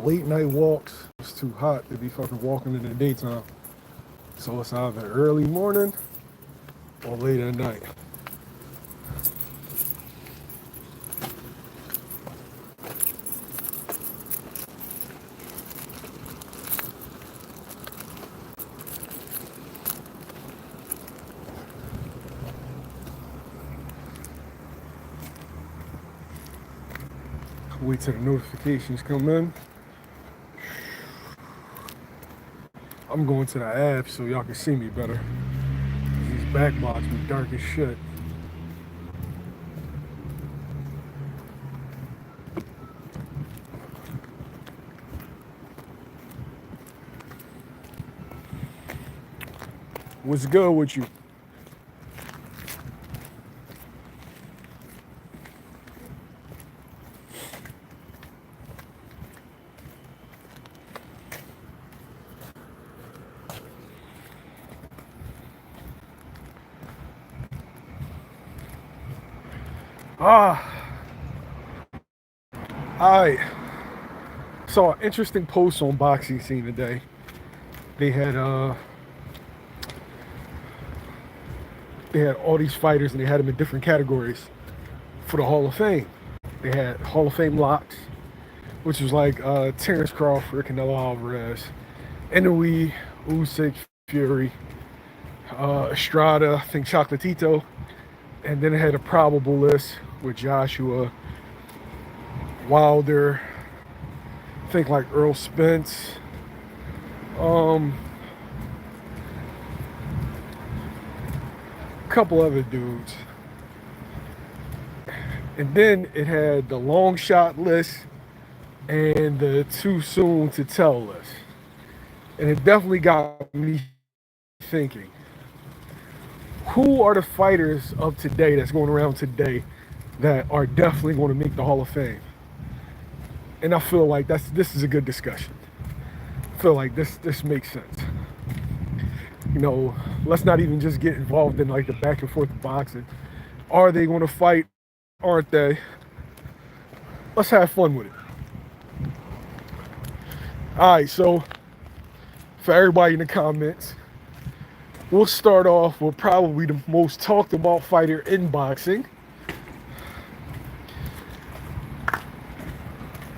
late night walks. It's too hot to be fucking walking in the daytime. So it's either early morning or late at night. Wait till the notifications come in. I'm going to the app so y'all can see me better. These back blocks be dark as shit. What's good with you? I saw an interesting post on Boxing Scene today. They had all these fighters and they had them in different categories for the Hall of Fame. They had Hall of Fame locks, which was like Terrence Crawford, Canelo Alvarez, Inoue, Usyk, Fury, Estrada, I think Chocolatito, and then it had a probable list with Joshua, Wilder, I think like Earl Spence, couple other dudes. And then it had the long shot list and the too soon to tell list. And it definitely got me thinking, who are the fighters of today that's going around today that are definitely going to make the Hall of Fame? And I feel like this is a good discussion. I feel like this makes sense. You know, let's not even just get involved in like the back and forth of boxing. Are they going to fight? Aren't they? Let's have fun with it. All right, so for everybody in the comments, we'll start off with probably the most talked about fighter in boxing.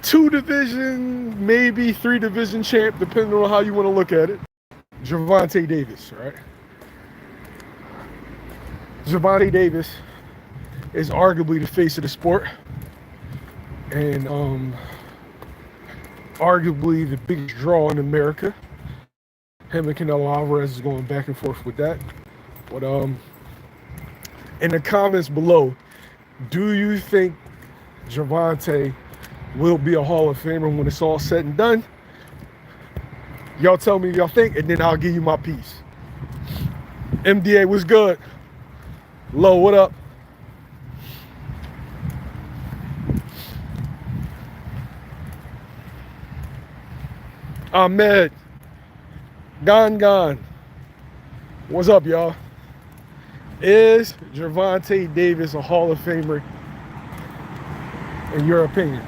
2 division, maybe 3 division champ, depending on how you want to look at it. Gervonta Davis, right? Gervonta Davis is arguably the face of the sport and arguably the biggest draw in America. Him and Canelo Alvarez is going back and forth with that. But in the comments below, do you think Gervonta will be a Hall of Famer when it's all said and done? Y'all tell me what y'all think, and then I'll give you my piece. MDA, what's good? Lo, what up? Ahmed. Gone. What's up, y'all? Is Gervonta Davis a Hall of Famer, in your opinion?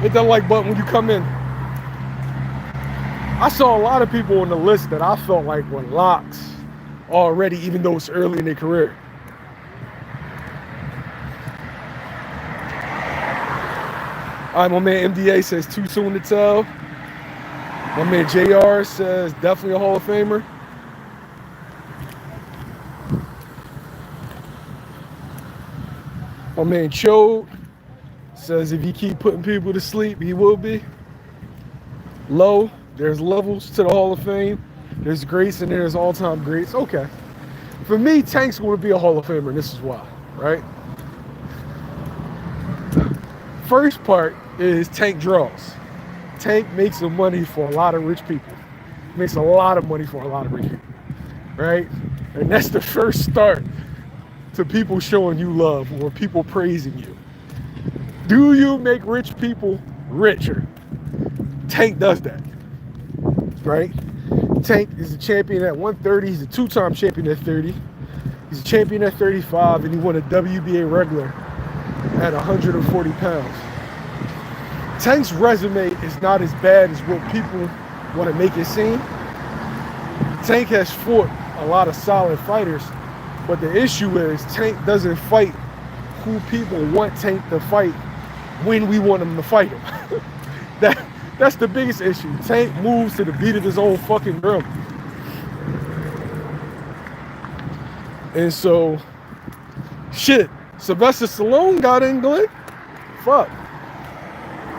Hit that like button when you come in. I saw a lot of people on the list that I felt like were locks already, even though it's early in their career. All right, my man MDA says too soon to tell. My man JR says definitely a Hall of Famer. My man Cho says if you keep putting people to sleep, he will be. Low, there's levels to the Hall of Fame. There's greats and there's all-time greats. Okay. For me, Tank's going to be a Hall of Famer, and this is why, right? First part is Tank draws. Tank makes some money for a lot of rich people. Makes a lot of money for a lot of rich people, right? And that's the first start to people showing you love or people praising you. Do you make rich people richer? Tank does that, right? Tank is a champion at 130. He's a two-time champion at 30. He's a champion at 35, and he won a WBA regular at 140 pounds. Tank's resume is not as bad as what people want to make it seem. Tank has fought a lot of solid fighters, but the issue is Tank doesn't fight who people want Tank to fight when we want him to fight him. That's the biggest issue. Tank moves to the beat of his own fucking drum. And so, shit, Sylvester Stallone got in, Glenn. Fuck.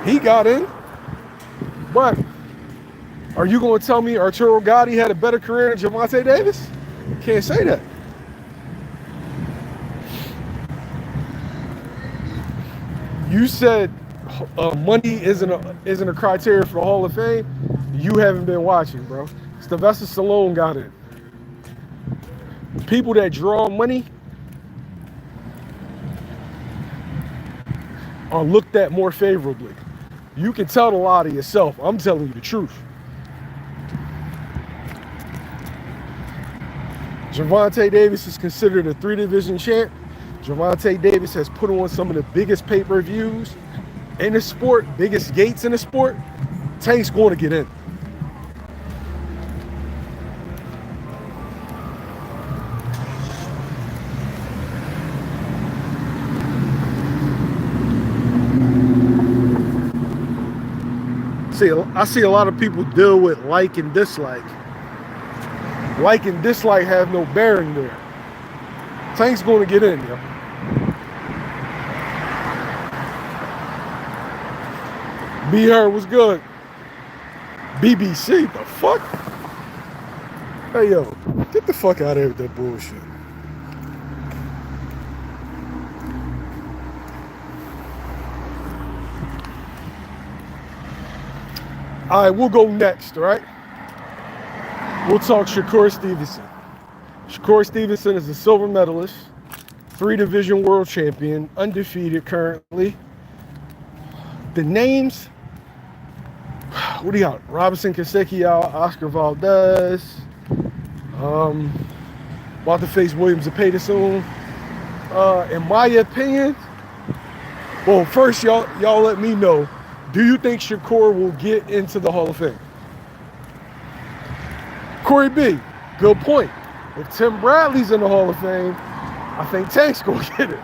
He got in. But are you going to tell me Arturo Gatti had a better career than Gervonta Davis? Can't say that. You said money isn't a criteria for the Hall of Fame. You haven't been watching, bro. Sylvester Stallone got in. People that draw money are looked at more favorably. You can tell the lie to yourself. I'm telling you the truth. Gervonta Davis is considered a 3-division champ. Gervonta Davis has put on some of the biggest pay-per-views in the sport, biggest gates in the sport. Tank's going to get in. See, I see a lot of people deal with like and dislike. Like and dislike have no bearing there. Tank's going to get in, yo. B Her was good. BBC, the fuck? Hey, yo, get the fuck out of here with that bullshit. All right, we'll go next, all right? We'll talk Shakur Stevenson. Shakur Stevenson is a silver medalist, 3-division world champion, undefeated currently. The names, what do you got? Robinson Kaseki, Oscar Valdez, about to face William Zepeda soon. In my opinion, well, first y'all let me know, do you think Shakur will get into the Hall of Fame? Corey B, good point. If Tim Bradley's in the Hall of Fame, I think Tank's gonna get it.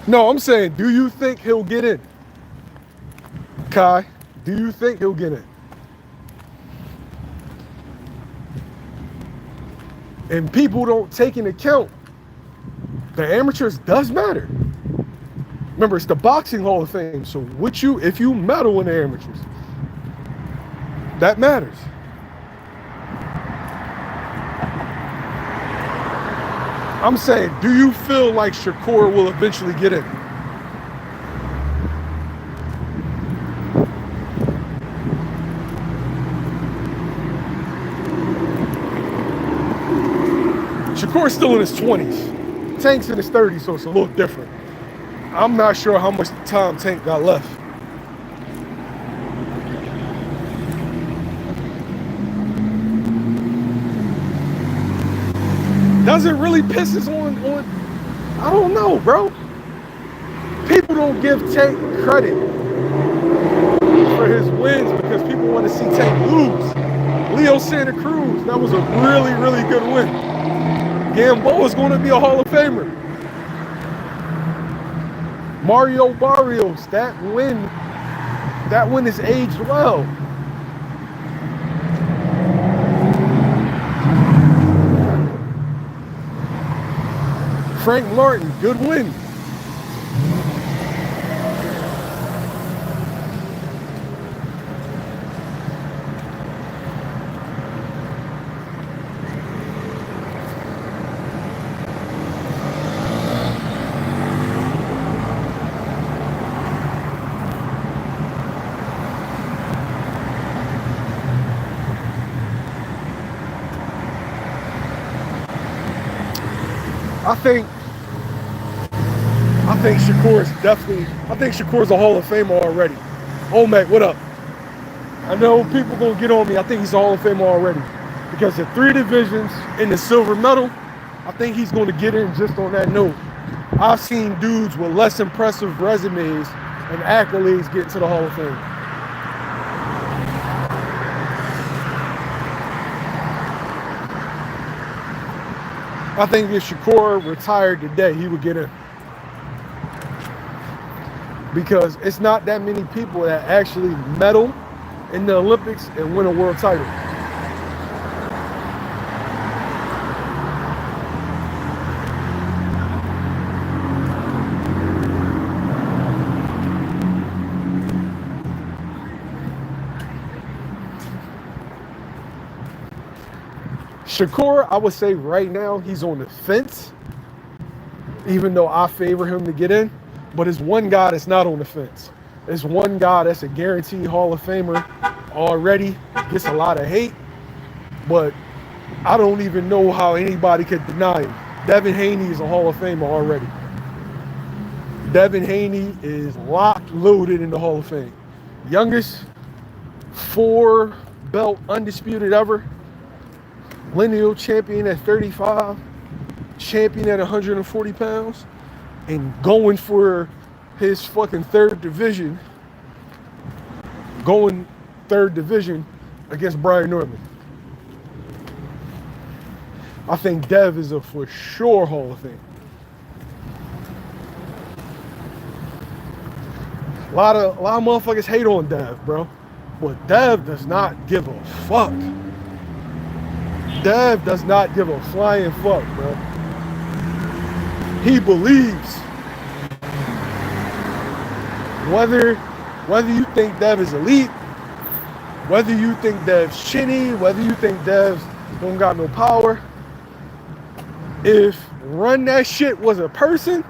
No, I'm saying, do you think he'll get in? Kai, do you think he'll get in? And people don't take into account the amateurs does matter. Remember, it's the Boxing Hall of Fame, so if you medal in the amateurs, that matters. I'm saying, do you feel like Shakur will eventually get in? Shakur's still in his 20s. Tank's in his 30s, so it's a little different. I'm not sure how much time Tank got left. Does it really piss us on? I don't know, bro. People don't give Tank credit for his wins because people want to see Tank lose. Leo Santa Cruz, that was a really, really good win. Gamboa's going to be a Hall of Famer. Mario Barrios, that win is aged well. Frank Martin, good win. I think I think Shakur's a Hall of Famer already. Oh, Mac, what up? I know people gonna get on me. I think he's a Hall of Famer already. Because the 3 divisions in the silver medal, I think he's gonna get in just on that note. I've seen dudes with less impressive resumes and accolades get into the Hall of Fame. I think if Shakur retired today, he would get in. Because it's not that many people that actually medal in the Olympics and win a world title. Shakur, I would say right now, he's on the fence, even though I favor him to get in. But it's one guy that's not on the fence. It's one guy that's a guaranteed Hall of Famer already, gets a lot of hate, but I don't even know how anybody could deny him. Devin Haney is a Hall of Famer already. Devin Haney is locked, loaded in the Hall of Fame. Youngest 4-belt undisputed ever. Lineal champion at 35, champion at 140 pounds, and going for his fucking third division against Brian Norman. I think Dev is a for sure Hall of Fame. A lot of motherfuckers hate on Dev, bro. But Dev does not give a fuck. Dev does not give a flying fuck, bro. He believes. Whether you think Dev is elite, whether you think Dev's chinny, whether you think Dev don't got no power, if Run That Shit was a person,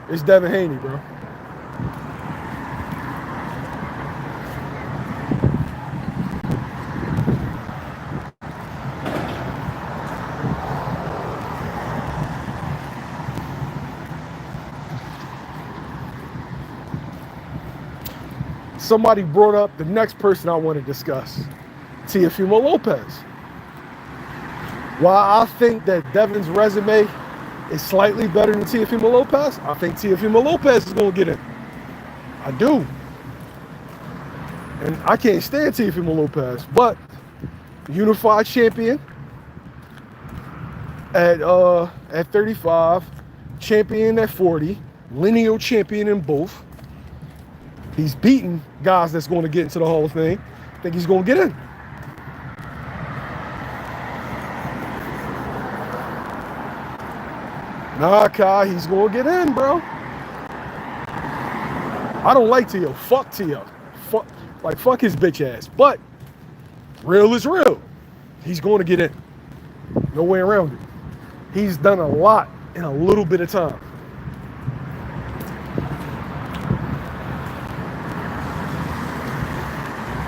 it's Devin Haney, bro. Somebody brought up the next person I want to discuss, Teofimo Lopez. While I think that Devin's resume is slightly better than Teofimo Lopez, I think Teofimo Lopez is going to get in. I do. And I can't stand Teofimo Lopez, but unified champion at 35, champion at 40, lineal champion in both. He's beaten guys that's going to get into the Hall of Fame. I think he's going to get in. Nah, Kai, he's going to get in, bro. I don't like Teo. Fuck Teo. Fuck his bitch ass. But real is real. He's going to get in. No way around it. He's done a lot in a little bit of time.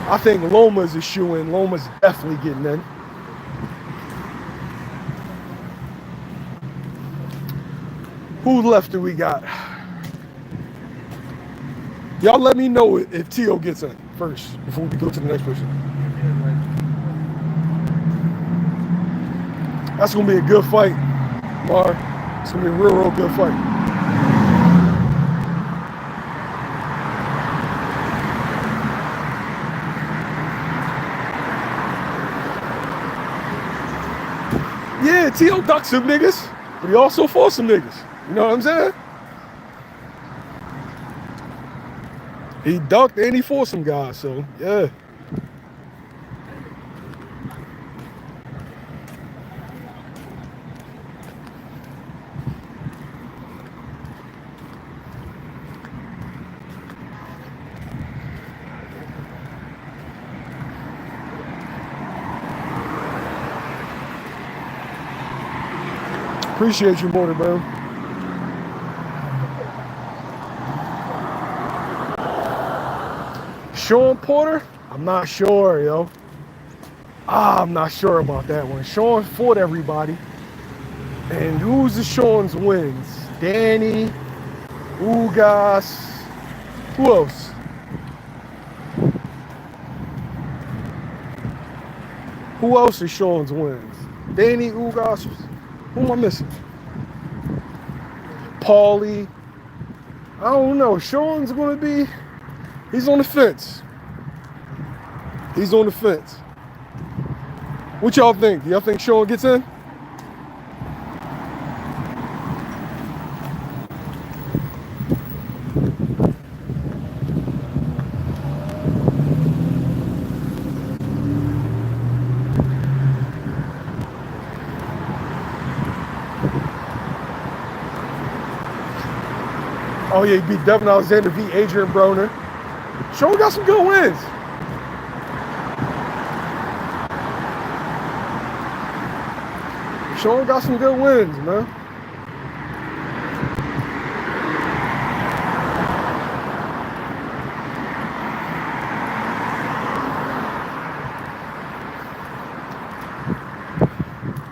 I think Loma's a shoe-in. Loma's definitely getting in. Who left do we got? Y'all let me know if Teo gets in first before we go to the next person. That's going to be a good fight, Mar. It's going to be a real good fight. Yeah, Teo ducked some niggas, but he also fought some niggas. You know what I'm saying? He ducked and he fought some guys, so yeah. Appreciate you, Motor, bro. Sean Porter? I'm not sure, yo. I'm not sure about that one. Sean fought everybody. And who's the Sean's wins? Danny, Ugas. Who else? Who else is Sean's wins? Danny, Ugas. Who am I missing? Paulie. I don't know. Sean's going to be... He's on the fence. He's on the fence. What y'all think? Do y'all think Sean gets in? Oh yeah, he beat Devin Alexander, beat Adrian Broner. Sean got some good wins. Sean got some good wins, man.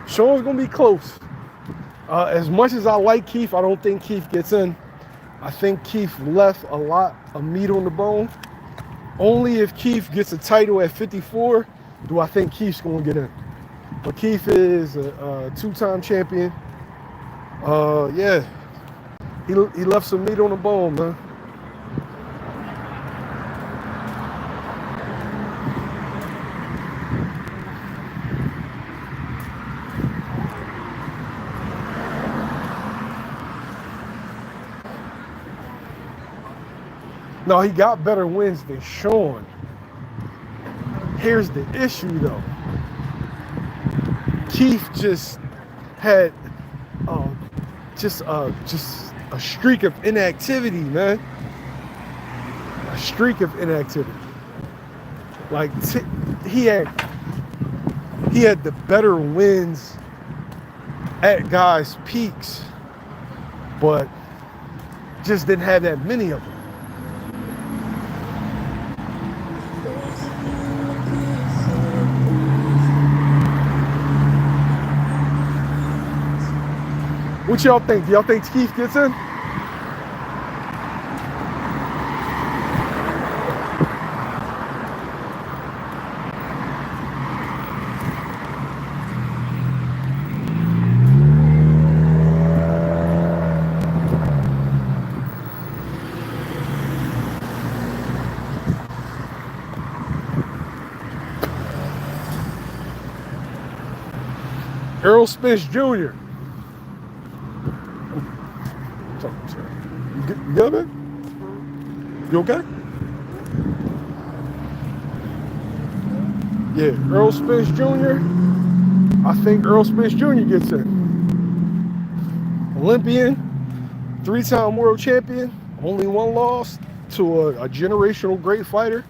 Sean's gonna be close. As much as I like Keith, I don't think Keith gets in. I think Keith left a lot of meat on the bone. Only if Keith gets a title at 54 do I think Keith's going to get in. But Keith is a two-time champion. Yeah, he left some meat on the bone, man. No, he got better wins than Sean. Here's the issue, though. Keith just had just a streak of inactivity, man. A streak of inactivity. Like he had the better wins at guys' peaks, but just didn't have that many of them. What y'all think? Do y'all think Keith gets in? Earl Spence Jr. You good, man? You okay? Yeah, Earl Spence Jr. I think Earl Spence Jr. gets in. Olympian, three-time world champion, only one loss to a generational great fighter,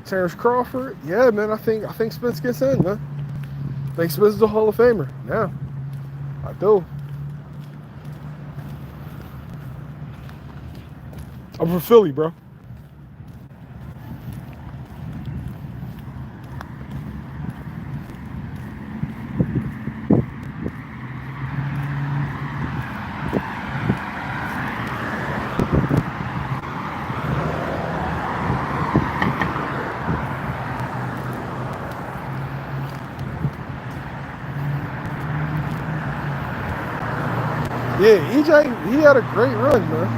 Terrence Crawford. Yeah, man, I think Spence gets in, man. I think Spence is a Hall of Famer. Yeah, I do. I'm from Philly, bro. Yeah, EJ, he had a great run, man.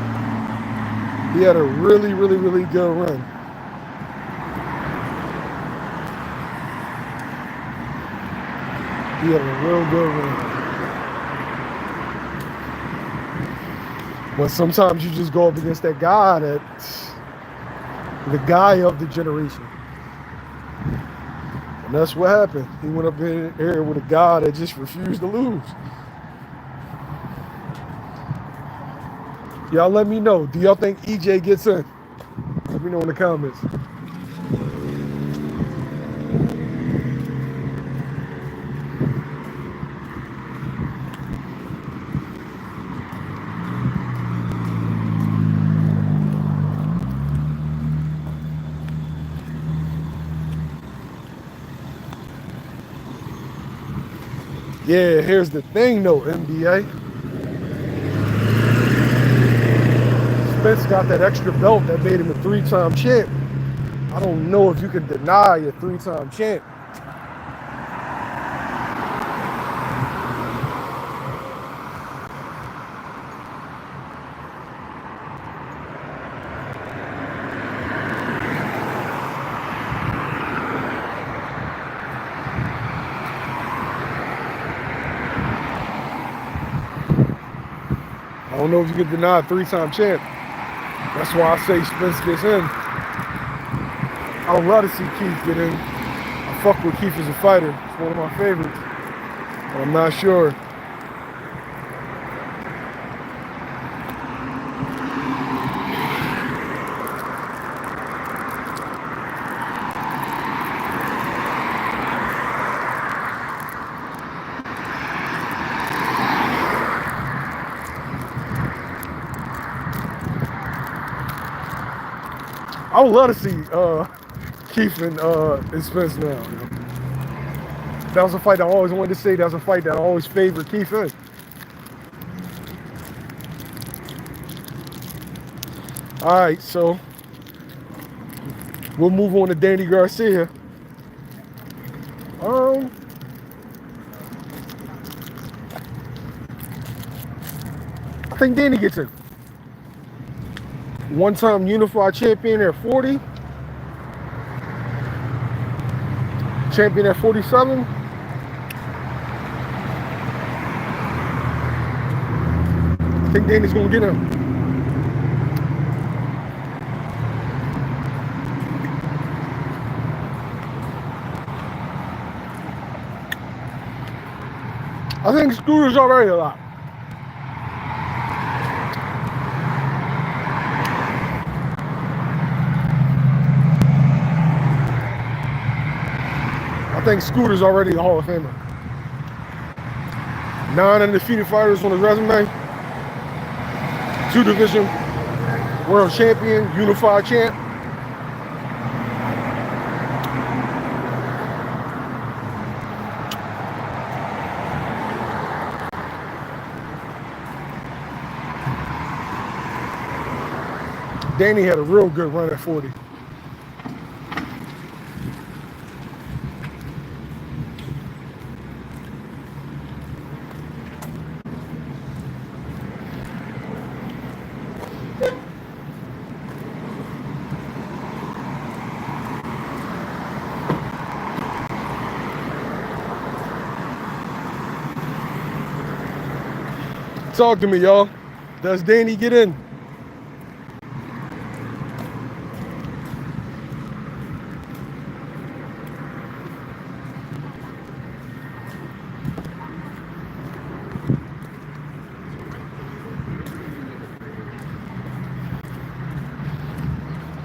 He had a really, really, really good run. He had a real good run. But sometimes you just go up against that guy that's the guy of the generation. And that's what happened. He went up in there with a guy that just refused to lose. Y'all let me know. Do y'all think EJ gets in? Let me know in the comments. Yeah, here's the thing though, NBA. Spence got that extra belt that made him a 3-time champ. I don't know if you can deny a 3-time champ. I don't know if you can deny a 3-time champ. That's why I say Spence gets in. I would love to see Keith get in. I fuck with Keith as a fighter. It's one of my favorites. But I'm not sure. I would love to see Keith and Spence now. That was a fight I always wanted to say. That was a fight that I always favored Keith in. All right, so we'll move on to Danny Garcia. I think Danny gets in. One-time unified champion at 40. Champion at 47. I think Danny's gonna get him. I think Scooter's already a lot. I think Scooter's already a Hall of Famer. 9 undefeated fighters on his resume. 2-division world champion, unified champ. Danny had a real good run at 40. Talk to me, y'all. Does Danny get in?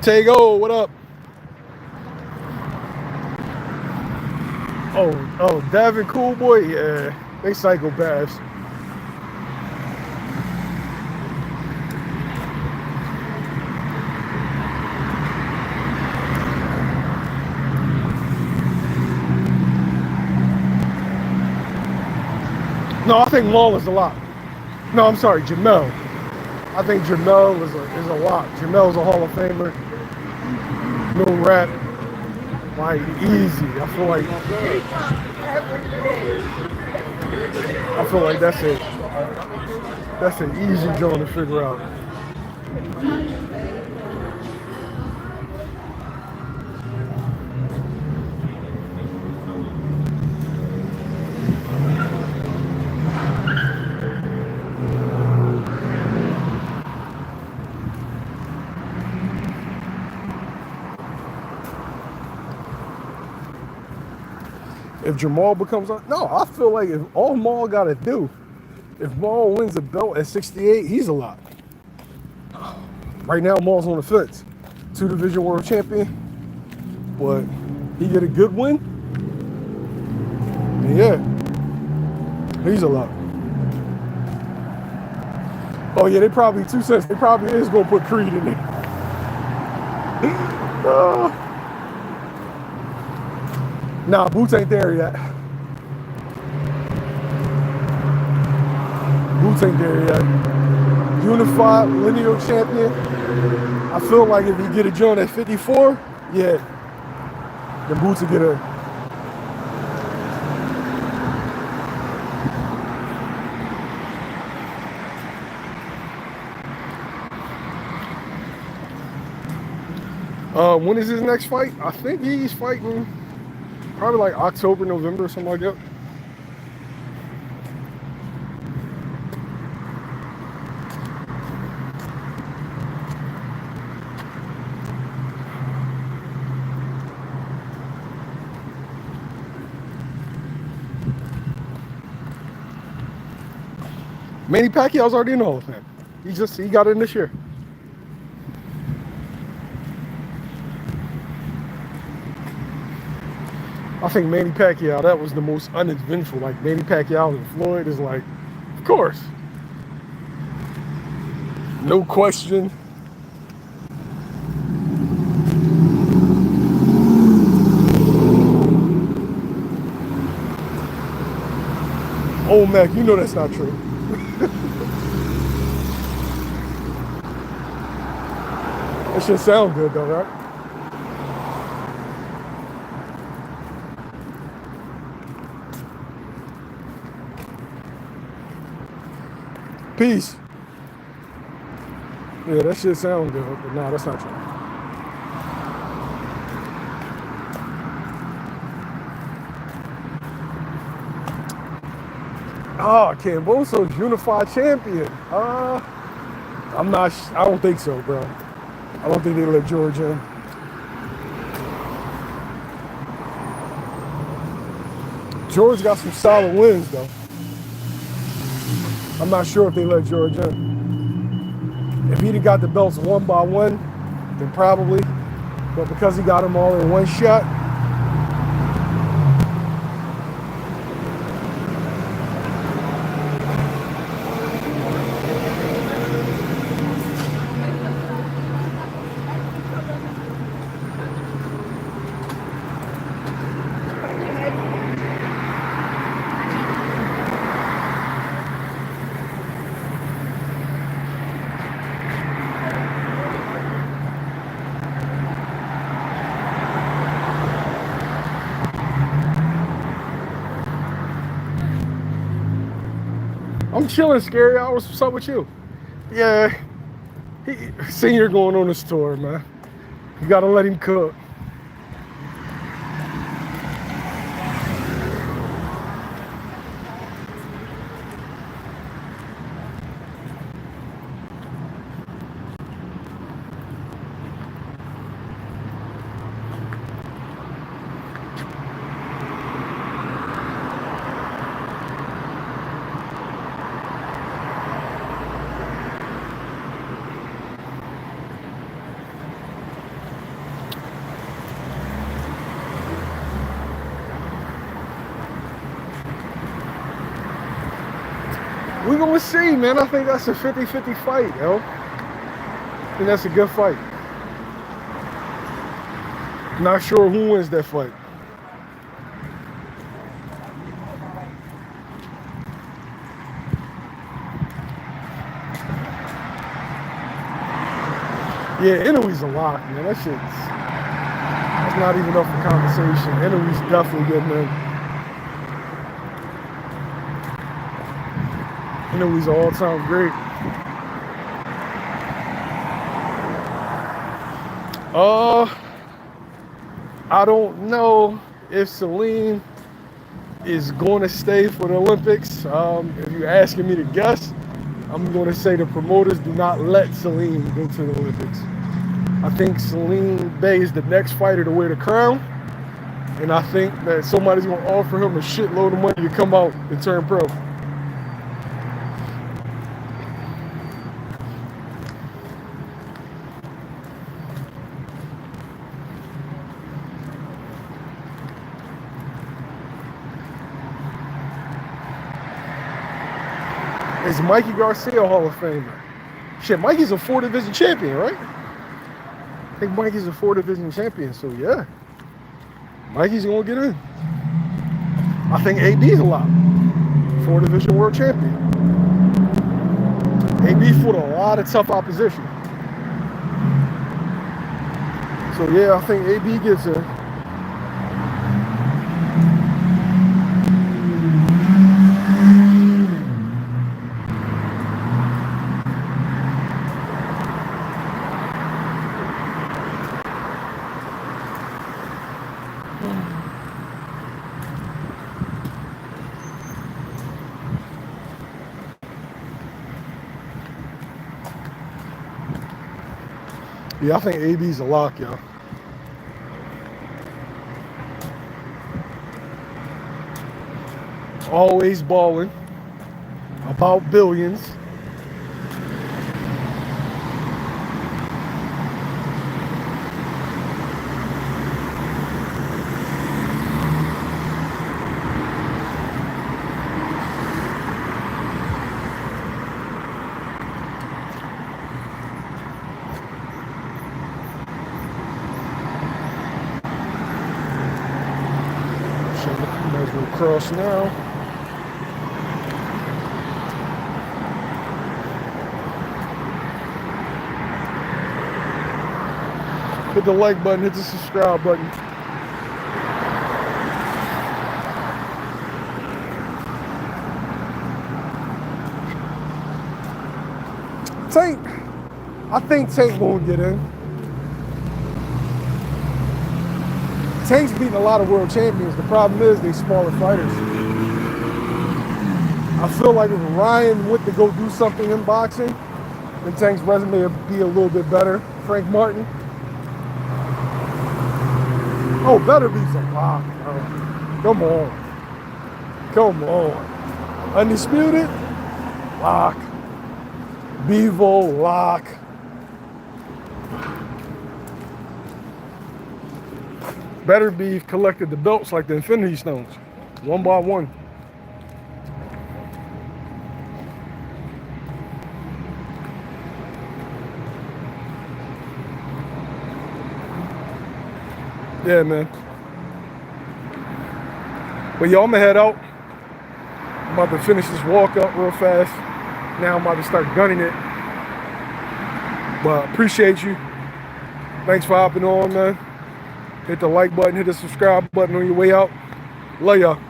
Tego, what up? Oh, Devin, cool boy. Yeah, they psychopaths. No, I think Maul is a lot. No, I'm sorry, Jamel. I think Jamel is a lot. Jamel's a Hall of Famer. No rap. Like, easy. I feel like that's it. That's an easy joint to figure out. If Jamal becomes no, I feel like if all Maul got to do, if Maul wins a belt at 68, he's a lot. Right now, Maul's on the fence. 2-division world champion, but he get a good win. Yeah, he's a lot. Oh yeah, they probably 2 cents. They probably is gonna put Creed in there. Nah, Boots ain't there yet. Boots ain't there yet. unified lineal champion. I feel like if you get a joint at 54, yeah, the boots will get a. When is his next fight? I think he's fighting probably like October, November, or something like that. Manny Pacquiao's already in the Hall of Fame. He got in this year. I think Manny Pacquiao, that was the most uneventful. Like Manny Pacquiao and Floyd is like, of course. No question. Oh, Mac, you know that's not true. That shit sound good though, right? Peace. Yeah, that shit sound good, but nah, that's not true. Oh, Camboso's unified champion. I don't think so, bro. I don't think they let George in. George got some solid wins, though. I'm not sure if they let George in. If he'd have got the belts one by one, then probably. But because he got them all in one shot, I'm chilling, Scary Hours. What's up with you? Yeah, Senior going on this tour, man. You gotta let him cook. We're gonna see, man. I think that's a 50-50 fight, yo. I think that's a good fight. Not sure who wins that fight. Yeah, Inouye's a lock, man. That's not even up for conversation. Inouye's definitely getting in. Inouye's an all-time great. I don't know if Celine is going to stay for the Olympics. If you're asking me to guess, I'm going to say the promoters do not let Celine go to the Olympics. I think Celine Bay is the next fighter to wear the crown, and I think that somebody's going to offer him a shitload of money to come out and turn pro. Is Mikey Garcia a Hall of Famer? Shit, Mikey's a 4-division champion, right? I think Mikey's a 4-division champion, so yeah. Mikey's gonna get in. I think AD's a lot. 4-division world champion. AB fought a lot of tough opposition. So yeah, I think AB gets in. Yeah, I think AB's a lock, y'all. Always balling. About billions. Might as well cross now. Hit the like button, hit the subscribe button. Tank, I think Tank won't get in. Tank's beating a lot of world champions. The problem is they smaller fighters. I feel like if Ryan went to go do something in boxing, then Tank's resume would be a little bit better. Frank Martin. Oh, better be some lock, bro. Come on. Come on. Undisputed? Lock. Bevo, lock. Better be collected the belts like the Infinity Stones, one by one. Yeah, man. But yo, I'm gonna head out. I'm about to finish this walk up real fast. Now I'm about to start gunning it. But appreciate you. Thanks for hopping on, man. Hit the like button, hit the subscribe button on your way out. Love y'all.